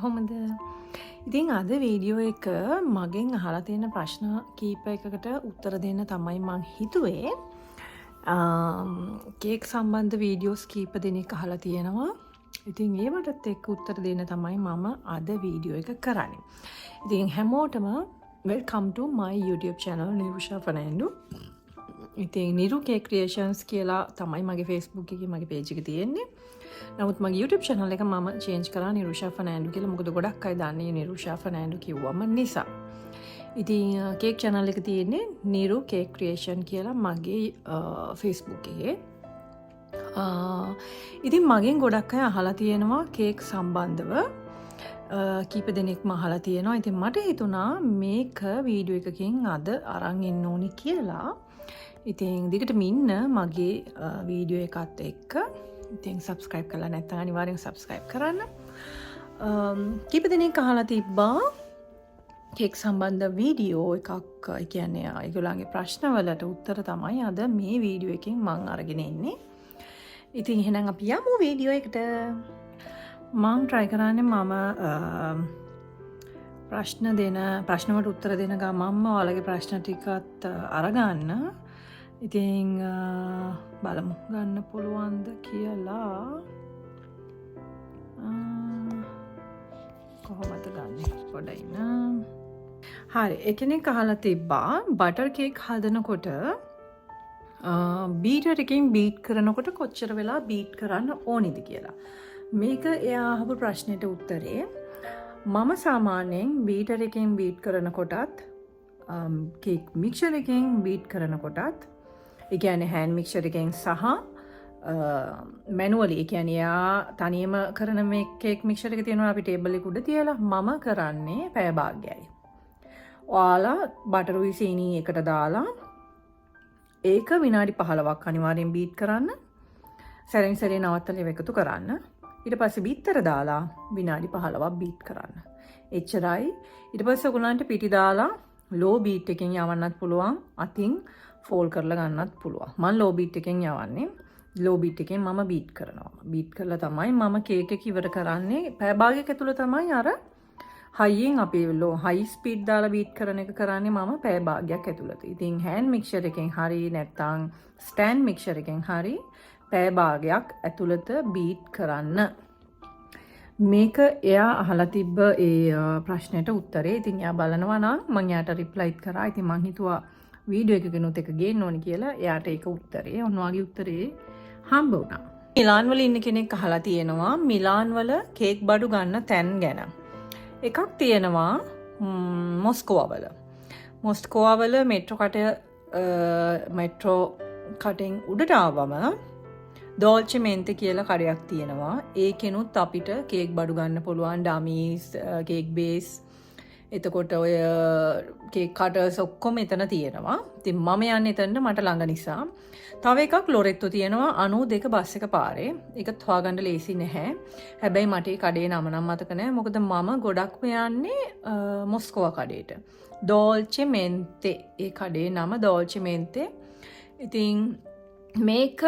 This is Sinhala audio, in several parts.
කොහොමද? ඉතින් අද වීඩියෝ එක මගෙන් අහලා තියෙන ප්‍රශ්න කීප එකකට උත්තර දෙන්න තමයි මං හිතුවේ. කේක් සම්බන්ධ වීඩියෝස් කීප දෙනෙක් අහලා තියෙනවා. ඉතින් ඒවටත් එක්ක උත්තර දෙන්න තමයි මම අද වීඩියෝ එක කරන්නේ. ඉතින් හැමෝටම welcome to my YouTube channel Nirusha Fernando. ඉතින් නිරු කේක් ක්‍රියේෂන්ස් කියලා තමයි මගේ Facebook එකේ මගේ page එක තියෙන්නේ. නමුත් මගේ YouTube channel එක මම change කරා Nirusha Fernando කියලා. මොකද ගොඩක් අය දන්නේ Nirusha Fernando කිව්වම නිසා. ඉතින් කේක් channel එක තියෙන්නේ නිරු කේක් ක්‍රියේෂන් කියලා මගේ Facebook එකේ. ඉතින් මගෙන් ගොඩක් අය අහලා තියෙනවා කේක් සම්බන්ධව. කීප දෙනෙක්ම අහලා තියෙනවා. ඉතින් මට හිතුණා මේක වීඩියෝ එකකින් අද අරන් එන්න ඕනි කියලා. ඉතින් දිගටම ඉන්න මගේ වීඩියෝ එකත් එක්ක. ඉතින් subscribe කරලා නැත්නම් අනිවාර්යෙන් subscribe කරන්න. කීප දෙනෙක් අහලා තිබ්බා කේක් සම්බන්ධ වීඩියෝ එකක්. ඒ කියන්නේ ඒගොල්ලන්ගේ ප්‍රශ්න වලට උත්තර තමයි අද මේ වීඩියෝ එකෙන් මම අරගෙන එන්නේ. ඉතින් එහෙනම් අපි යමු වීඩියෝ එකට. මම try කරන්නේ මම ප්‍රශ්න වලට උත්තර දෙන ගමන්ම ඔයාලගේ ප්‍රශ්න ටිකත් අරගන්න. ඉතින් බලමු ගන්න පුළුවන්ද කියලා. කොහොමද ගන්නේ පොඩ්ඩයින. හරි, එකෙනෙක් අහලා තිබ්බා බටර් කේක් හදනකොට බීටර් එකෙන් බීට් කරනකොට කොච්චර වෙලා බීට් කරන්න ඕනිද කියලා. මේක එයා අහපු ප්‍රශ්නෙට උත්තරේ මම සාමාන්‍යයෙන් බීටර් එකෙන් බීට් කරනකොටත් කේක් මික්සර් එකෙන් බීට් කරනකොටත් ඒ කියන්නේ හෑන්ඩ් මික්සර් එකෙන් සහ මැනුවලි ඒ කියන්නේ එයා තනියම කරන මේ කේක් මික්සර් එක තියෙනවා අපි ටේබල් එක උඩ තියලා මම කරන්නේ පැය භාගයයි. ඔයාලා බටර් උයි සීනි එකට දාලා ඒක විනාඩි 15ක් අනිවාර්යෙන් බීට් කරන්න. සැරෙන් සැරේ නවත්තලා එකතු කරන්න. ඊට පස්සේ බීටර දාලා විනාඩි 15ක් බීට් කරන්න. එච්චරයි. ඊට පස්සේ ඔයගොල්ලන්ට පිටි දාලා ලෝ බීට් එකෙන් යවන්නත් පුළුවන්. අතින් ෆෝල් කරලා ගන්නත් පුළුවන්. මම ලෝ බීට් එකෙන් යවන්නේ. ලෝ බීට් එකෙන් මම බීට් කරනවා. බීට් කරලා තමයි මම කේක් එක ඉවර කරන්නේ. පැය භාගයක් ඇතුළත තමයි අර හයියෙන් අපි හයි ස්පීඩ් දාලා බීට් කරන එක කරන්නේ මම පැය භාගයක් ඇතුළත. ඉතින් හෑන්ඩ් මික්සර් එකෙන් හරි නැත්නම් ස්ටෑන්ඩ් මික්සර් එකෙන් හරි පැය භාගයක් ඇතුළත බීට් කරන්න. මේක එයා අහලා තිබ්බ ඒ ප්‍රශ්නෙට උත්තරේ. ඉතින් එයා බලනවා නම් මම එයාට රිප්ලයිත් කරා. ඉතින් මං හිතුවා වීඩියෝ එකකිනුත් එක ගේන්න ඕනි කියලා. එයාට ඒක උත්තරේ ඔන්න වගේ උත්තරේ හම්බ වුණා. මිලාන් වල ඉන්න කෙනෙක් අහලා තියෙනවා මිලාන් වල කේක් බඩු ගන්න තැන් ගැන. එකක් තියෙනවා මොස්කෝවල. මොස්කෝවල මෙට්‍රෝ කටෙන් උඩට ආවම ඩෝල්චේ මෙන්තේ කියලා කඩයක් තියෙනවා. ඒකෙනුත් අපිට කේක් බඩු ගන්න පුළුවන්. ඩමීස්, කේක් බේස්, එතකොට ඔය කේක් කටර්ස් ඔක්කොම එතන තියෙනවා. ඉතින් මම යන්නේ එතනට මට ළඟ නිසා. තව එකක් ලොරෙට්ටෝ තියෙනවා 92 බස් එක පාරේ. ඒකත් හොයාගන්න ලේසි නැහැ. හැබැයි මට ඒ කඩේ නම නම් මතක නැහැ. මොකද මම ගොඩක්ම යන්නේ මොස්කෝව කඩේට. ඩෝල්චේ මෙන්තේ. ඒ කඩේ නම ඩෝල්චේ මෙන්තේ. ඉතින් මේක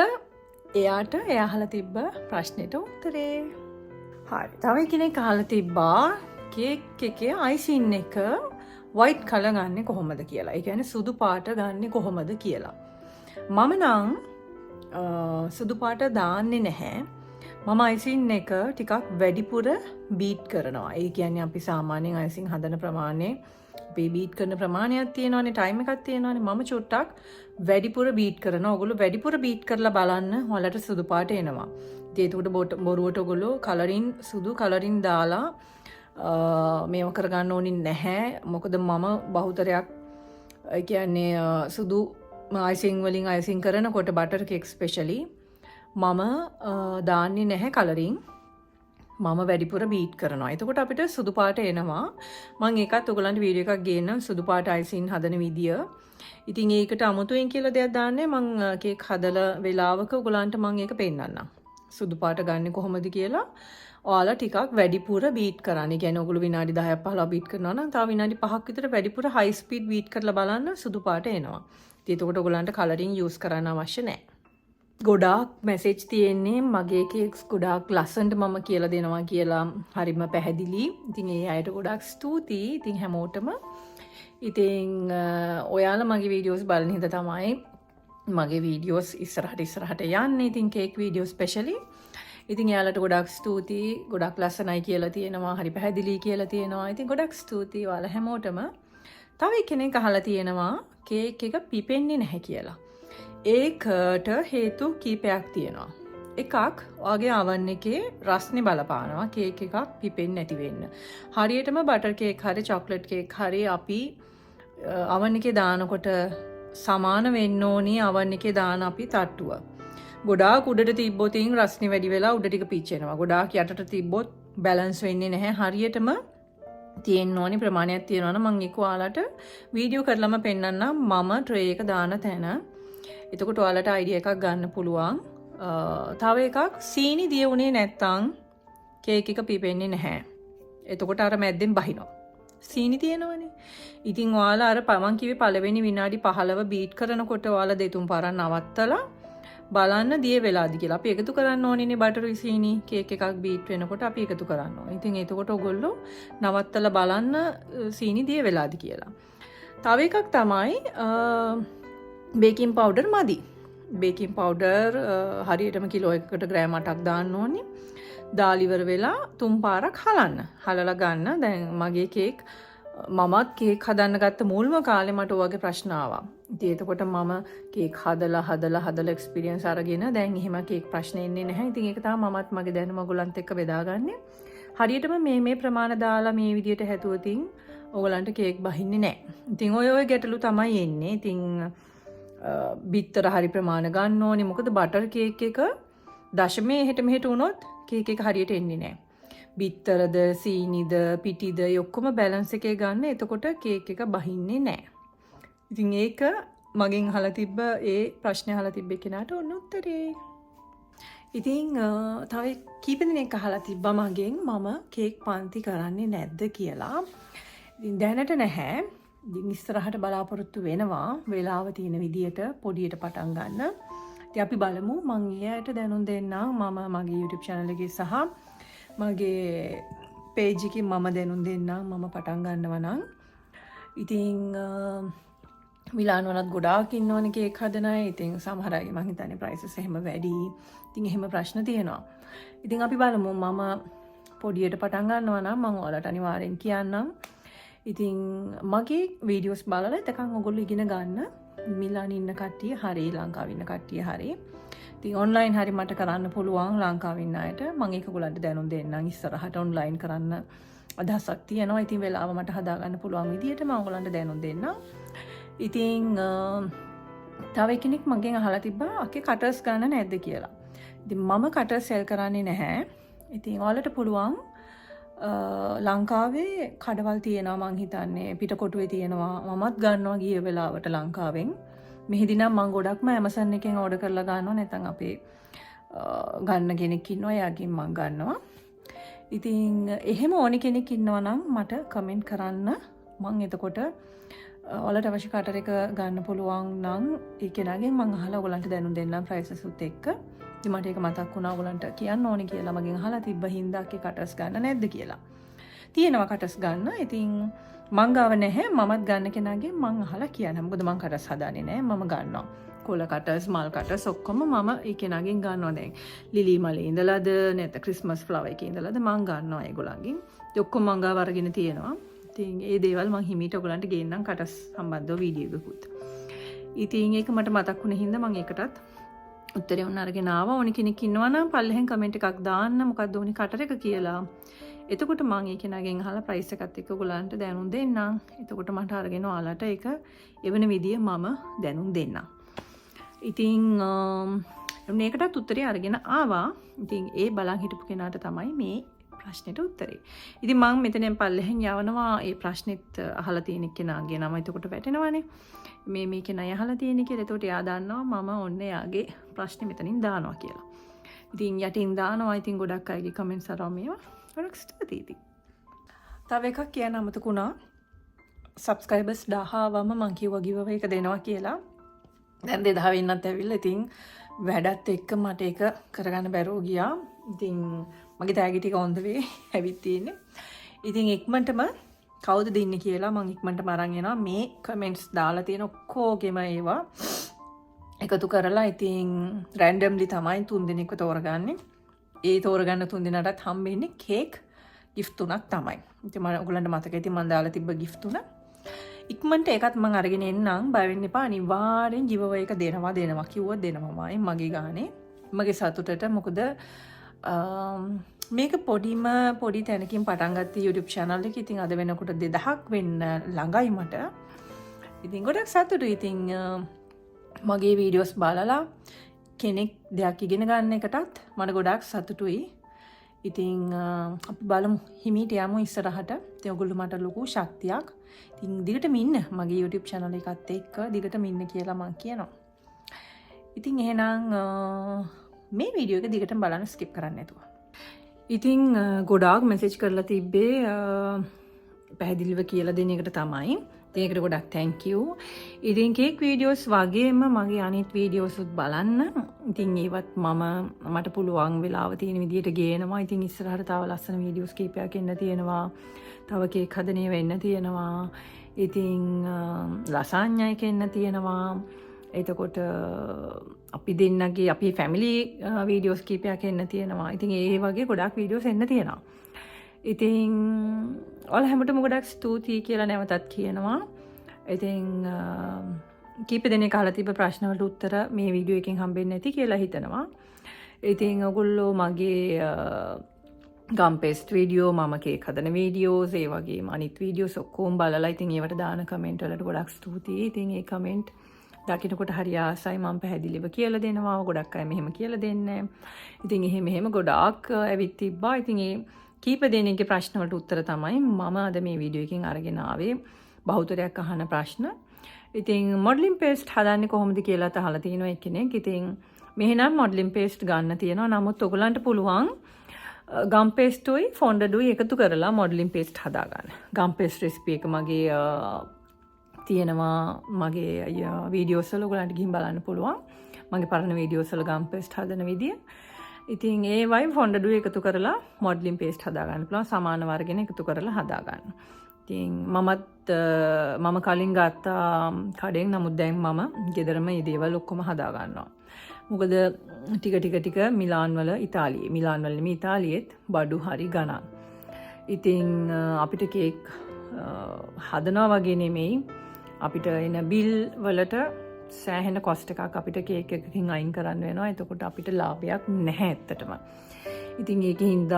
එයාට එයා අහලා තිබ්බ ප්‍රශ්නෙට උත්තරේ. හරි. තව කෙනෙක් අහලා තිබ්බා කේක් එකේ අයිසින් එක වයිට් කලර් ගන්නෙ කොහොමද කියලා. ඒ කියන්නේ සුදු පාට ගන්නෙ කොහොමද කියලා. මම නම් සුදු පාට දාන්නේ නැහැ. මම අයිසින් එක ටිකක් වැඩිපුර බීට් කරනවා. ඒ කියන්නේ අපි සාමාන්‍යයෙන් අයිසින් හදන ප්‍රමාණය අපි බීට් කරන ප්‍රමාණයක් තියෙනවානේ, ටයිම් එකක් තියෙනවානේ. මම චුට්ටක් වැඩිපුර බීට් කරනවා. ඔයගොල්ලෝ වැඩිපුර බීට් කරලා බලන්න ඔයාලට සුදු පාට එනවා. ඉතින් ඒකට බොරුවට ඔයගොල්ලෝ සුදු කලරින් දාලා මේව කරගන්න ඕනි නැහැ. මොකද මම බහුතරයක් ඒ කියන්නේ සුදු අයිසින් වලින් අයිසින් කරනකොට බටර් කේක් ස්පෙෂලි මම දාන්නේ නැහැ කලරින්. මම වැඩිපුර බීට් කරනවා. එතකොට අපිට සුදු පාට එනවා. මම ඒකත් ඔයගලන්ට වීඩියෝ එකක් ගේන්නම් සුදු පාට අයිසින් හදන විදිය. ඉතින් ඒකට අමුතුවෙන් කියලා දෙයක් දාන්නේ මම කේක් හදලා වෙලාවක ඔයගලන්ට මම ඒක පෙන්නන්නම්. සුදු පාට ගන්න කොහොමද කියලා. ඔයාලා ටිකක් වැඩිපුර බීට් කරන්න. ඒ කියන්නේ ඔයගොල්ලෝ විනාඩි 10ක් 15ක් බීට් කරනවා නම් තව විනාඩි 5ක් විතර වැඩිපුර හයි ස්පීඩ් බීට් කරලා බලන්න සුදු පාට එනවා. ඉතින් එතකොට ඔයගලන්ට කලරින් යූස් කරන්න අවශ්‍ය නැහැ. ගොඩාක් මැසේජ් තියෙන්නේ මගේ කේක්ස් ගොඩාක් ලස්සනට මම කියලා දෙනවා කියලා හරිම පැහැදිලි. ඉතින් ඒ අයට ගොඩාක් ස්තුතියි. ඉතින් හැමෝටම ඉතින් ඔයාලා මගේ වීඩියෝස් බලන හින්දා තමයි මගේ වීඩියෝස් ඉස්සරහට යන්නේ. ඉතින් කේක් වීඩියෝ ස්පෙෂලි. ඉතින් එයාලට ගොඩාක් ස්තුතියි. ගොඩාක් ලස්සනයි කියලා තියෙනවා. හරි පැහැදිලි කියලා තියෙනවා. ඉතින් ගොඩාක් ස්තුතියි ඔයාලා හැමෝටම. තව කෙනෙක් අහලා තියෙනවා කේක් එක පිපෙන්නේ නැහැ කියලා. ඒකට හේතු කීපයක් තියෙනවා. එකක් ඔයාගේ oven එකේ රස්නේ බලපානවා කේක් එකක් පිපෙන්නේ නැති වෙන්න. හරියටම බටර් කේක් හරි චොක්ලට් කේක් හරි අපි oven එකේ දානකොට සමාන වෙන්න ඕනි oven එකේ දාන අපි තට්ටුව. ගොඩාක් උඩට තිබ්බොත් රස්නේ වැඩි වෙලා උඩ ටික පිච්චෙනවා. ගොඩාක් යටට තිබ්බොත් බැලන්ස් වෙන්නේ නැහැ. හරියටම තියෙන්න ඕනි ප්‍රමාණයක් තියෙනවා නම් මම ඒක ඔයාලට වීඩියෝ කරලම පෙන්නන්නම් මම ට්‍රේ එක දාන තැන. එතකොට ඔයාලට අයිඩියා එකක් ගන්න පුළුවන්. තව එකක් සීනි දිය උනේ නැත්තම් කේක් එක පිපෙන්නේ නැහැ. එතකොට අර මැද්දෙන් බහිනවා. සීනි තියෙනවනේ. ඉතින් ඔයාලා අර මම කිව්වේ පළවෙනි විනාඩි 15 බීට් කරනකොට ඔයාලා දෙතුන් පාරක් නවත්තලා බලන්න දිය වෙලාද කියලා. අපි එකතු කරන්න ඕනේනේ බටර් සීනි කේක් එකක් බීට් වෙනකොට අපි එකතු කරන්න ඕනේ. ඉතින් එතකොට ඔයගොල්ලෝ නවත්තලා බලන්න සීනි දිය වෙලාද කියලා. තව එකක් තමයි බේකින් පවුඩර් මදි. බේකින් පවුඩර් හරියටම කිලෝ එකකට ග්‍රෑම් 8ක් දාන්න ඕනේ. දාලා ඉවර වෙලා 3 පාරක් හලන්න. හලලා ගන්න. දැන් මගේ කේක් මමත් කේක් හදන්න ගත්ත මුල්ම කාලේ මට ඔයගේ ප්‍රශ්න ආවා. ඉතින් එතකොට මම කේක් හදලා එක්ස්පීරියන්ස් අරගෙන දැන් එහෙම කේක් ප්‍රශ්න එන්නේ නැහැ. ඉතින් ඒක තමයි මමත් මගේ දැනුම ඔයගලන්ට එක්ක බෙදාගන්නේ. හරියටම මේ ප්‍රමාණ දාලා මේ විදියට හැදුවොත් ඔයගලන්ට කේක් බහින්නේ නැහැ. ඉතින් ඔය ගැටලු තමයි එන්නේ. ඉතින් බිත්තර හරි ප්‍රමාණ ගන්න ඕනේ. මොකද බටර් කේක් එක දශමයේ එහෙට මෙහෙට වුණොත් කේක් එක හරියට එන්නේ නැහැ. බිත්තරද සීනිද පිටිද ඔක්කොම බැලන්ස් එකේ ගන්න. එතකොට කේක් එක බහින්නේ නැහැ. ඉතින් ඒක මගෙන් අහලා තිබ්බ ඒ ප්‍රශ්නේ අහලා තිබ්බ කෙනාට ඔන්න උත්තරේ. ඉතින් තව කීප දෙනෙක් අහලා තිබ්බා මගෙන් මම කේක් පන්ති කරන්නේ නැද්ද කියලා. ඉතින් දැනට නැහැ. ඉතින් ඉස්සරහට බලාපොරොත්තු වෙනවා වෙලාව තියෙන විදියට පොඩියට පටන් ගන්න. ඉතින් අපි බලමු මම ඊයට දැනුම් දෙන්නම් මම මගේ YouTube channel එකේ සහ මගේ page එකේ මම දැනුම් දෙන්නම් මම පටන් ගන්නවා නම්. ඉතින් මිලාන් වලත් ගොඩාක් ඉන්නවනේ කේක් හදන අය. ඉතින් සමහර අයගේ මං හිතන්නේ prices එහෙම වැඩි. ඉතින් එහෙම ප්‍රශ්න තියෙනවා. ඉතින් අපි බලමු මම පොඩියට පටන් ගන්නවා නම් මම ඔයාලට අනිවාර්යෙන් කියන්නම්. ඉතින් මගේ වීඩියෝස් බලලා එතකන් ඔයගොල්ලෝ ඉගෙන ගන්න. මිලාන් ඉන්න කට්ටිය හරි ලංකාවේ ඉන්න කට්ටිය හරි. ඉතින් ඔන්ලයින් හරි මට කරන්න පුළුවන් ලංකාවේ ඉන්න අයට. මම ඒක ඔයගොල්ලන්ට දැනුම් දෙන්නම් ඉස්සරහට ඔන්ලයින් කරන්න අදහසක් තියෙනවා. ඉතින් වෙලාව මට හදා ගන්න පුළුවන් විදියට මම ඔයගොල්ලන්ට දැනුම් දෙන්නම්. ඉතින් තව කෙනෙක් මගෙන් අහලා තිබ්බා අකේ කටර්ස් ගන්න නැද්ද කියලා. ඉතින් මම කටර් සෙල් කරන්නේ නැහැ. ඉතින් ඔයාලට පුළුවන් ලංකාවේ කඩවල් තියෙනවා මං හිතන්නේ පිටකොටුවේ තියෙනවා. මමත් ගන්නවා ගිය වෙලාවට ලංකාවෙන්. මෙහිදී නම් මං ගොඩක්ම Amazon එකෙන් ඕඩර් කරලා ගන්නවා. නැත්නම් අපේ ගන්න කෙනෙක් ඉන්නවා. එයාගෙන් මං ගන්නවා. ඉතින් එහෙම ඕනි කෙනෙක් ඉන්නවා නම් මට කමෙන්ට් කරන්න. මං එතකොට ඔයාලට අවශ්‍ය කටර් එක ගන්න පුළුවන් නම් ඒ කෙනාගෙන් මං අහලා ඔයගලන්ට දැනුම් දෙන්නම් ප්‍රයිසස් උත් එක්ක. ඉතින් මට ඒක මතක් වුණා ඔයගලන්ට කියන්න ඕනේ කියලා මගෙන් අහලා තිබ්බ හින්දා අකේ කටර්ස් ගන්න නැද්ද කියලා. තියෙනවා කටර්ස් ගන්න. ඉතින් මං ගාව නැහැ. මමත් ගන්න කෙනාගෙන් මං අහලා කියන්න. මොකද මං කටර්ස් හදාන්නේ නැහැ. මම ගන්නවා. කොළ කටර්ස්, මල් කටර්ස් ඔක්කොම මම ඒ කෙනාගෙන් ගන්නවා දැන්. ලිලි මලේ ඉඳලාද නැත්නම් ක්‍රිස්මස් ෆ්ලවර් එකේ ඉඳලාද මං ගන්නවා ඒගොල්ලන්ගෙන්. ඒ ඔක්කොම මං ගාව අරගෙන තියෙනවා. ඉතින් ඒ දේවල් මං හිමීට ඔයගලන්ට ගේන්නම් කටර්ස් සම්බන්ධව වීඩියෝ එකකුත්. ඉතින් ඒක මට මතක් වුණ හින්දා මං ඒකටත් උත්තරේ උන් අරගෙන ආවා. ඕනි කෙනෙක් ඉන්නවා නම් පල්ලෙහෙන් කමෙන්ට් එකක් දාන්න මොකක්ද ඕනි කටර් එක කියලා. එතකොට මම ඒ කෙනාගෙන් අහලා ප්‍රයිස් එකත් එක්ක ඔයගලන්ට දැනුම් දෙන්නම්. එතකොට මට අරගෙන ඔයාලට ඒක එවන විදිය මම දැනුම් දෙන්නම්. ඉතින් මේකටත් උත්තරේ අරගෙන ආවා. ඉතින් ඒ බලන් හිටපු කෙනාට තමයි මේ ප්‍රශ්නෙට උත්තරේ. ඉතින් මම මෙතනෙන් පල්ලෙහෙන් යවනවා ඒ ප්‍රශ්නෙත් අහලා තියෙන කෙනාගේ නම එතකොට වැටෙනවනේ. මේ කෙනා අහලා තියෙන කියලා. එතකොට එයා දන්නවා මම ඔන්න එයාගේ ප්‍රශ්නේ මෙතනින් දානවා කියලා. ඉතින් යටින් දානවා. ඉතින් ගොඩක් අයගේ කමෙන්ට්ස් අරන් මේවා ගොඩක් ස්තුතියි. තව එකක් කියන්න අමතකුණා. සබ්ස්ක්‍රයිබර්ස් 1000 වම මං කිව්වා ගිව් අවේ එක දෙනවා කියලා. දැන් 2000 වෙන්නත් ඇවිල්ලා. ඉතින් වැඩත් එක්ක මට ඒක කරගන්න බැරුව ගියා. ඉතින් මගේ තෑගි ටික on the way ඇවිත් තියෙන්නේ. ඉතින් ඉක්මනටම කවුද දෙන්නේ කියලා මම ඉක්මනටම අරන් එනවා. මේ කමෙන්ට්ස් දාලා තියෙන ඔක්කොගෙම ඒවා එකතු කරලා ඉතින් රැන්ඩම්ලි තමයි 3 දිනක තෝරගන්නේ. ඒ තෝරගන්න 3 දිනටත් හම්බෙන්නේ කේක් gift 3ක් තමයි. ඉතින් මම ඔයගලන්ට මතකයි ඉතින් මම දාලා තිබ්බ gift 3. ඉක්මනට ඒකත් මම අරගෙන එන්නම්. බය වෙන්න එපා. අනිවාර්යෙන් giveaway එක දෙනවා කිව්වොත් දෙනවමයි මගේ ගානේ. මගේ සතුටට මොකද මේක පොඩි තැනකින් පටන් ගත්ත YouTube channel එක. ඉතින් අද වෙනකොට 2000ක් වෙන්න ළඟයි මට. ඉතින් ගොඩක් සතුටුයි. ඉතින් මගේ වීඩියෝස් බලලා කෙනෙක් දෙයක් ඉගෙන ගන්න එකටත් මට ගොඩක් සතුටුයි. ඉතින් අපි බලමු හිමීට යමු ඉස්සරහට. ඉතින් ඔයගොල්ලෝ මට ලොකු ශක්තියක්. ඉතින් දිගටම ඉන්න මගේ YouTube channel එකත් එක්ක දිගටම ඉන්න කියලා මම කියනවා. ඉතින් එහෙනම් මේ වීඩියෝ එක දිගටම බලන්න skip කරන්න නැතුව. ඉතින් ගොඩාක් මැසේජ් කරලා තිබ්බේ පැහැදිලිව කියලා දෙන එකට තමයි. ඒකට ගොඩක් thank you. ඉතින් කේක් වීඩියෝස් වගේම මගේ අනිත් වීඩියෝස් උත් බලන්න. ඉතින් ඒවත් මට පුළුවන් වෙලාව තියෙන විදිහට ගේනවා. ඉතින් ඉස්සරහට තව ලස්සන වීඩියෝස් කීපයක් එන්න තියෙනවා. තව කේක් හදන ඒවා එන්න තියෙනවා. ඉතින් ලසාඤ්ඤා එක එන්න තියෙනවා. එතකොට අපි දෙන්නගේ අපේ ෆැමිලි වීඩියෝස් කීපයක් එන්න තියෙනවා. ඉතින් ඒ වගේ ගොඩක් වීඩියෝස් එන්න තියෙනවා. ඉතින් ඔයාලා හැමෝටම ගොඩක් ස්තුතියි කියලා නැවතත් කියනවා. ඉතින් කීප දෙනෙක් අහලා තිබ්බ ප්‍රශ්න වලට උත්තර මේ වීඩියෝ එකෙන් හම්බෙන්නේ නැති කියලා හිතනවා. ඉතින් ඔයගොල්ලෝ මගේ ගම්පෙස්ට් වීඩියෝ මම කේක් හදන වීඩියෝස් ඒ වගේම අනිත් වීඩියෝස් ඔක්කොම බලලා ඉතින් ඒවට දාන කමෙන්ට් වලට ගොඩක් ස්තුතියි. ඉතින් ඒ කමෙන්ට් දකින්නකොට හරි ආසයි. මම පැහැදිලිව කියලා දෙනවා. ගොඩක් අය මෙහෙම කියලා දෙන්නේ. ඉතින් එහෙම ගොඩාක් ඇවිත් තිබ්බා. ඉතින් ඒ කීප දෙනෙක්ගේ ප්‍රශ්න වලට උත්තර තමයි මම අද මේ වීඩියෝ එකෙන් අරගෙන ආවේ. බහුතරයක් අහන ප්‍රශ්න. ඉතින් මොඩලින් පේස්ට් හදන්නේ කොහොමද කියලා අහලා තිනවා එක්කෙනෙක්. ඉතින් මෙහෙනම් මොඩලින් පේස්ට් ගන්න තියෙනවා. නමුත් ඔයගලන්ට පුළුවන් ගම් පේස්ට්ුයි ෆොන්ඩඩුයි එකතු කරලා මොඩලින් පේස්ට් හදා ගන්න. ගම් පේස්ට් රෙසිපි එක මගේ තියෙනවා මගේ වීඩියෝස් වල ඔයගලන්ට ගිහින් බලන්න පුළුවන්. මගේ පරණ වීඩියෝස් වල ගම් පේස්ට් හදන විදිය. ඉතින් ඒ වයි ෆොන්ඩඩු එකතු කරලා මොඩලින් පේස්ට් හදා ගන්න පුළුවන්. සමාන වර්ගෙන එකතු කරලා හදා ගන්න. ඉතින් මම කලින් ගත්තා කඩෙන්. නමුත් දැන් මම ගෙදරම මේ දේවල් ඔක්කොම හදා ගන්නවා. මොකද ටික මිලාන් වල ඉතාලියෙත් බඩු හරි ගණන්. ඉතින් අපිට කේක් හදනවා වගේ නෙමෙයි. අපිට එන බිල් වලට සෑහෙන කොස්ට් එකක් අපිට කේක් එකකින් අයින් කරන්න වෙනවා. එතකොට අපිට ලාභයක් නැහැ ඇත්තටම. ඉතින් ඒකින්ද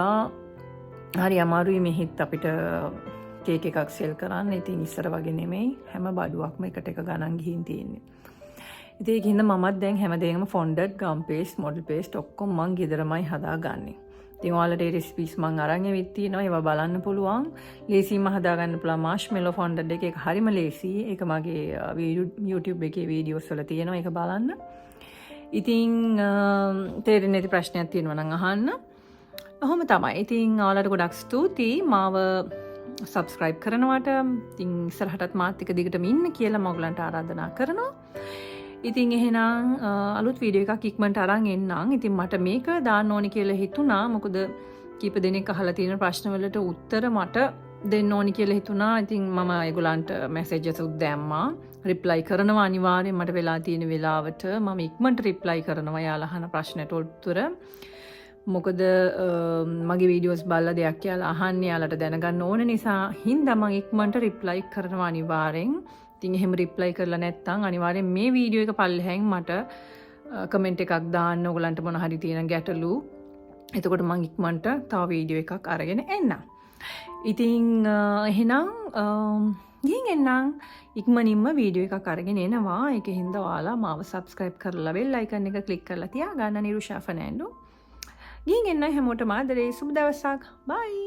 හරි අමාරුයි මෙහෙත් අපිට කේක් එකක් සෙල් කරන්න. ඉතින් ඉස්සර වගේ නෙමෙයි හැම බඩුවක්ම එකට එක ගණන් ගිහින් තියෙන්නේ. ඉතින් ඒකින්ද මමත් දැන් හැමදේම ෆොන්ඩඩ් ගම් පේස්ට් මොඩල් පේස්ට් ඔක්කොම මං ගෙදරමයි හදාගන්නේ. ඉතින් ඔයාලට ඒ රෙසිපීස් මං අරන් ඇවිත් තියෙනවා. ඒවා බලන්න පුළුවන්. ලේසියෙන්ම හදාගන්න පුළුවන් මාෂ්මෙලෝ ෆොන්ඩඩ් එක. ඒක හරිම ලේසි. ඒක මගේ YouTube එකේ වීඩියෝස් වල තියෙනවා. ඒක බලන්න. ඉතින් තේරෙන්නේ නැති ප්‍රශ්නයක් තියෙනවා නම් අහන්න. ඔහොම තමයි. ඉතින් ඔයාලට ගොඩක් ස්තුතියි මාව subscribe කරනවට. ඉතින් ඉස්සරහටත් මාත් එක්ක දිගටම ඉන්න කියලා මම ඔයගලන්ට ආරාධනා කරනවා. ඉතින් එහෙනම් අලුත් වීඩියෝ එකක් ඉක්මනට අරන් එන්නම්. ඉතින් මට මේක දාන්න ඕනි කියලා හිතුණා. මොකද කීප දෙනෙක් අහලා තියෙන ප්‍රශ්න වලට උත්තර මට දෙන්න ඕනි කියලා හිතුණා. ඉතින් මම ඒගොල්ලන්ට මැසේජස් උත් දැම්මා. රිප්ලයි කරනවා අනිවාර්යෙන්. මට වෙලා තියෙන වෙලාවට මම ඉක්මනට රිප්ලයි කරනවා යාලා අහන ප්‍රශ්නට උත්තර. මොකද මගේ වීඩියෝස් බලලා දෙයක් යාලා අහන්නේ යාලට දැනගන්න ඕන නිසා හින්දා මම ඉක්මනට රිප්ලයි කරනවා අනිවාර්යෙන්. ඉතින් එහෙම රිප්ලයි කරලා නැත්නම් අනිවාර්යෙන් මේ වීඩියෝ එක පල්ලෙහෙන් මට කමෙන්ට් එකක් දාන්න. ඔයගලන්ට මොන හරි තියෙන ගැටලු. එතකොට මම ඉක්මනට තව වීඩියෝ එකක් අරගෙන එන්නම්. ඉතින් එහෙනම් ගිහින් එන්නම්. ඉක්මනින්ම වීඩියෝ එකක් අරගෙන එනවා. ඒකෙන්ද ඔයාලා මාව subscribe කරලා bell icon එක click කරලා තියාගන්න. නිරුෂා ෆර්නෑන්ඩෝ. ගිහින් එන්න හැමෝටම ආදරේ. සුබ දවසක්. bye.